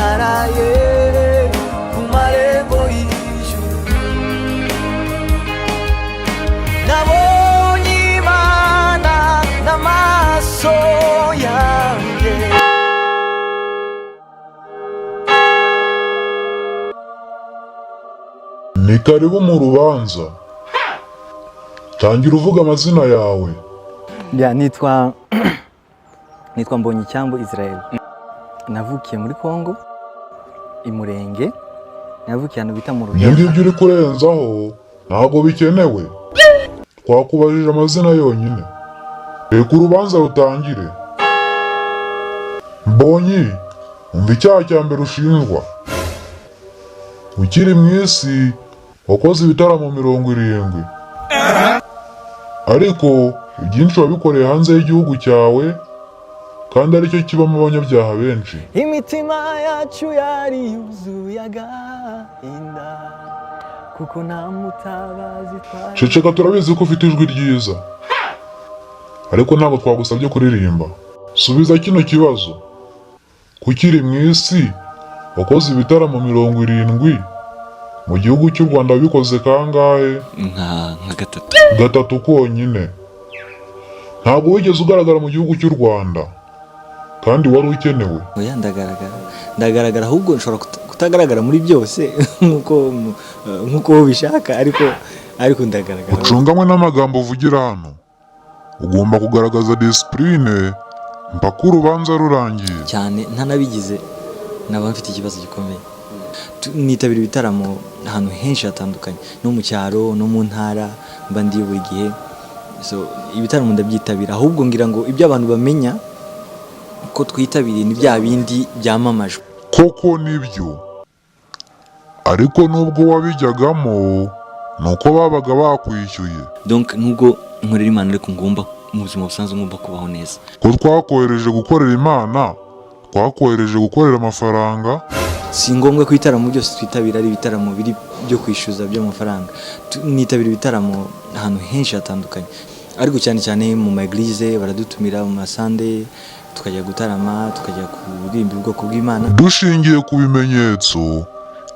naraye ku marembo y'ijuru nabonye Imana n'amaso yanjye. Ni karibu mu rubanza. Tangira uvuga amazina yawe. Nitwa Mbonyicyambu Israel. Navukiye muri Kongo, Imurenge. Navukiye ahantu bita mu Ruhengeri. Ngibyo uri kurenzaho ntabwo bikenewe. Twakubajije amazina yonyine. Reka urubanza rutangire. Mbonyi, umva icyaha cya mbere ushinjwa. Ukiri mu isi wakoze ibitaramo 70. Ariko ibyinshi wabikoreye hanze y'igihugu cyawe kandi aricyo kibamo abanyabyaha benshi. Imitima yacu yari yuzuye agahinda kuko nta mutabazi twari. Ceceka, turabizi ko ufite ijwi ryiza, ariko ntabwo twagusabye kuririmba. Subiza kino kibazo. Kukiri mu isi wakoze ibitaramo 70 mu gihugu cy'u Rwanda, wabikoze kangahe? Nka gatatu. Gatatu konyine. Ntabwo wigeze ugaragara mu gihugu cy'u Rwanda kandi wari ukenewe. Oya, ndagaragara ahubwo nshobora kutagaragara muri byose nkuko ubishaka, ariko ndagaragara. Ucungamwe n'amagambo uvugira hano. Ugomba kugaragaza discipline mpaka urubanza rurangiye. Cyane ntanabigize naba mfite ikibazo gikomeye. Nitabira ibitaramo ahantu henshi hatandukanye, no mu cyaro no mu ntara, mba ndiyo buri gihe. So ibitaramo ndabyitabira, ahubwo ngira ngo ibyo abantu bamenya ko twitabiriye ni bya bindi byamamajwe. Koko nibyo, ariko nubwo wabijyagamo nuko babaga bakwishyuye. Donc nubwo nkorera Imana ariko ngomba mu buzima busanzwe ngomba kubaho neza. Ko twakohereje gukorera Imana, twakohereje gukorera amafaranga. Si ngombwa ko ibitaramo byose twitabira ari ibitaramo biri byo kwishyuza by'amafaranga. Nitabira ibitaramo ahantu henshi hatandukanye, ariko cyane cyane mu maeglise baradutumira, mu masande tukajya gutarama, tukajya kuririmba ubwoko bw'Imana. Dushingiye ku bimenyetso,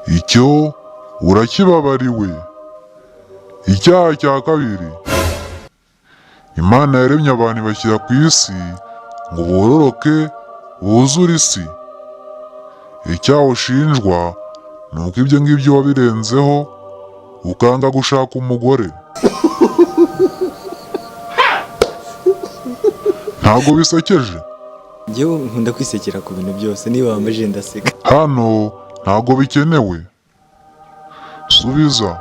icyo urakibabariwe. Icyaha cya kabiri, Imana yaremye abantu ibashyira ku isi ngo bororoke buzure isi. Icyaha ushinjwa ni uko ibyo ngibyo wabirenzeho ukanga gushaka umugore. Ntabwo bisekeje? Njyewe nkunda kwisekera ku bintu byose, niba wambaje ndaseka. Hano ntabwo bikenewe. Subiza,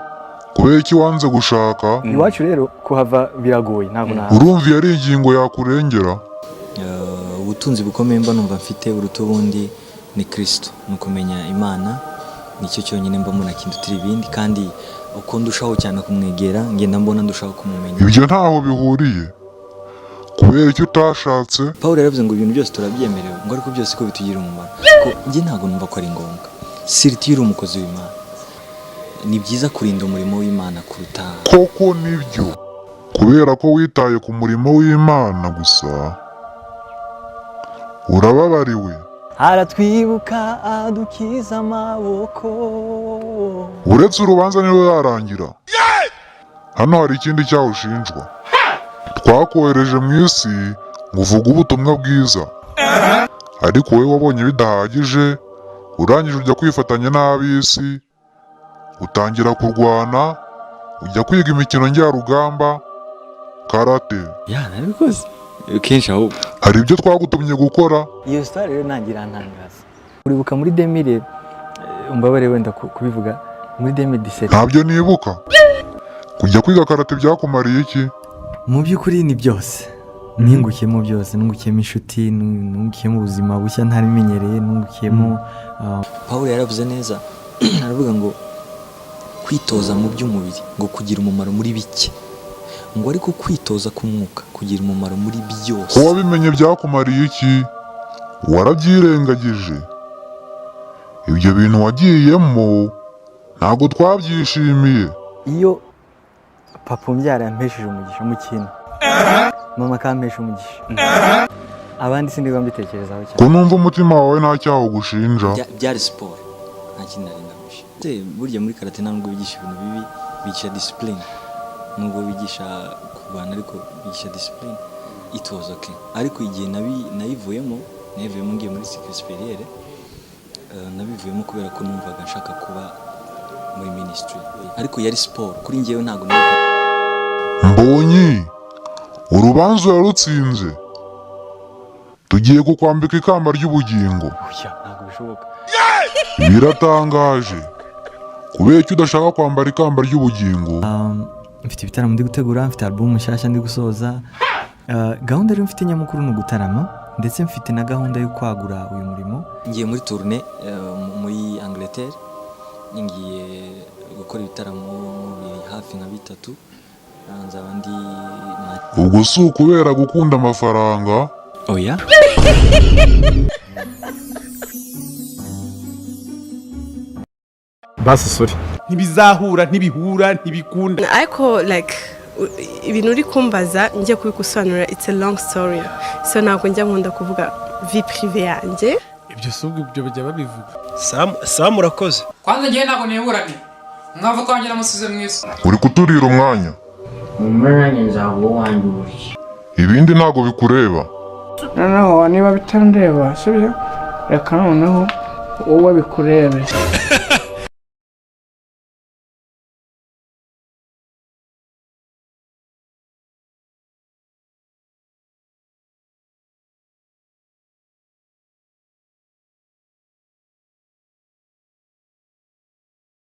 kubera iki wanze gushaka? Iwacu rero kuhava biragoye, ntabwo naha. Urumva ari ingingo yakurengera? Ubutunzi bukomeye mba numva mfite uruto bundi ni Kristo, ni ukumenya Imana. Nicyo cyonyine mba mbona kindutira ibindi, kandi uko ndushaho cyane kumwegera ngenda mbona ndushaho kumumenya. Ibyo ntaho bihuriye. Kubera icyo utashatse? Pawulo yaravuze ngo ibintu byose turabyemerewe, ngo ariko byose ko bitugira umumaro. Ko njye ntabwo numva ko ari ngombwa. Siriti uri umukozi w'Imana, ni byiza kurinda umurimo w'Imana kuruta. Koko nibyo. Kubera ko witaye ku murimo w'Imana gusa, urababariwe. Aratwibuka adukiza amaboko. Uretse urubanza nirwo yarangira. Hano hari ikindi cyaha ushinjwa. Twakohereje mu isi ngo uvuge ubutumwa bwiza, ariko wowe wabonye bidahagije, urangije ujya kwifatanya n'ab'isi, utangira kurwana, ujya kwiga imikino njyarugamba, karate. Nabikoze kenshi ahubwo. Hari ibyo twagutumye gukora. Iyo story rero ntangira ntangaza. Uribuka muri 2000, umbabare wenda kubivuga, muri 2017. Ntabyo nibuka. Kujya kwiga karate byakumariye iki? Mu by'ukuri ni byose. Ningukiyemo byose, nungukiyemo inshuti, nungukiyemo ubuzima bushya ntarimenyereye, nungukiyemo. Pawulo yaravuze neza, aravuga ngo kwitoza mu by'umubiri ngo kugira umumaro muri bike, ngo ariko kwitoza k'umwuka kugira umumaro muri byose. Ko wabimenye byakumariye iki? Warabyirengagije. Ibyo bintu wagiyemo ntabwo twabyishimiye. Iyo papa umbyara yampesheje umugisha mu kintu, mama akampesha umugisha, abandi sindiga mbitekerezaho ko cyane. numva umutima wawe nta cyaho gushinja. byari siporo nta kindi nari ngamije. Burya muri karate ntabwo bigisha ibintu bibi, bigisha discipline. Nubwo bigisha kurwana ariko bigisha discipline. It was okay. Ariko igihe nayivuyemo ngiye muri cycle supérieure, nabivuyemo kubera ko numvaga nshaka kuba muri ministry, ariko yari siporo kuri njyewe ntabwo nabwo. Mbonyi urubanza yarutsinze, tugiye kukwambika ikamba ry'ubugingo. Oya, ntabwo bishoboka. Biratangaje, kubera icyo udashaka kwambara ikamba ry'ubugingo. Mfite ibitaramo ndi gutegura, mfite album nshyashya ndi gusoza. Gahunda rero mfite nyamukuru ni ugutarama, ndetse mfite na gahunda yo kwagura uyu murimo. Ngiye muri tournée muri Angleterre, ngiye gukora ibitaramo biri hafi nka 3. Nzaba ndi ubwo si ukubera gukunda amafaranga. Oya. Basi sorry. Ntibizahura, ntibihura, ntibikunda. Ariko like ibintu uri kumbaza njye kubikusobanura, it's a long story. So ntabwo njya nkunda kuvuga vie privée yanjye. Ibyo subwo ibyo bajya babivuga. Sam urakoze. Kwanza ngiye ntabwo niburane. Mwava kwangira musize mwese. Uri kuturira umwanya. Umwanya nzawo wanjye uri. Ibindi ntago bikureba. Noneho niba bitandeba sibyo, reka noneho wowe bikurebe.